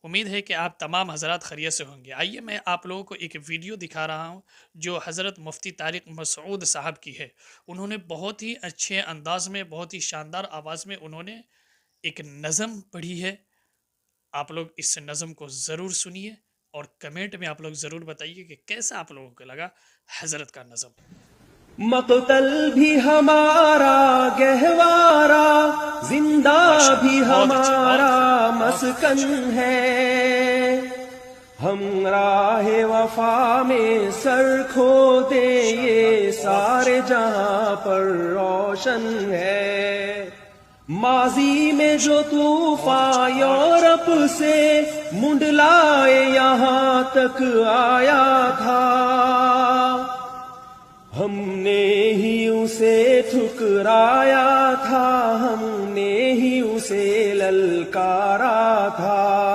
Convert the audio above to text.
امید ہے کہ آپ تمام حضرات خیریت سے ہوں گے۔ آئیے میں آپ لوگوں کو ایک ویڈیو دکھا رہا ہوں جو حضرت مفتی طارق مسعود صاحب کی ہے۔ انہوں نے بہت ہی اچھے انداز میں، بہت ہی شاندار آواز میں انہوں نے ایک نظم پڑھی ہے۔ آپ لوگ اس نظم کو ضرور سنیے اور کمنٹ میں آپ لوگ ضرور بتائیے کہ کیسا آپ لوگوں کو لگا حضرت کا نظم۔ مقتل بھی ہمارا گہوارا، زندہ بھی ماشاءاللہ، بہت اچھے، ہمارا بہت خوب، بہت خوب، مسکن ہے۔ ہم راہ وفا میں سر کھو دیں، شاندار، یہ بہت سارے اچھا، جہاں پر روشن ہے۔ ماضی میں جو بہت اچھا، طوفان بہت اچھا، یورپ بہت خوب۔ سے منڈلائے یہاں تک آیا تھا، ہم نے ہی اسے ٹھکرایا تھا، ہم نے ہی اسے للکارا تھا۔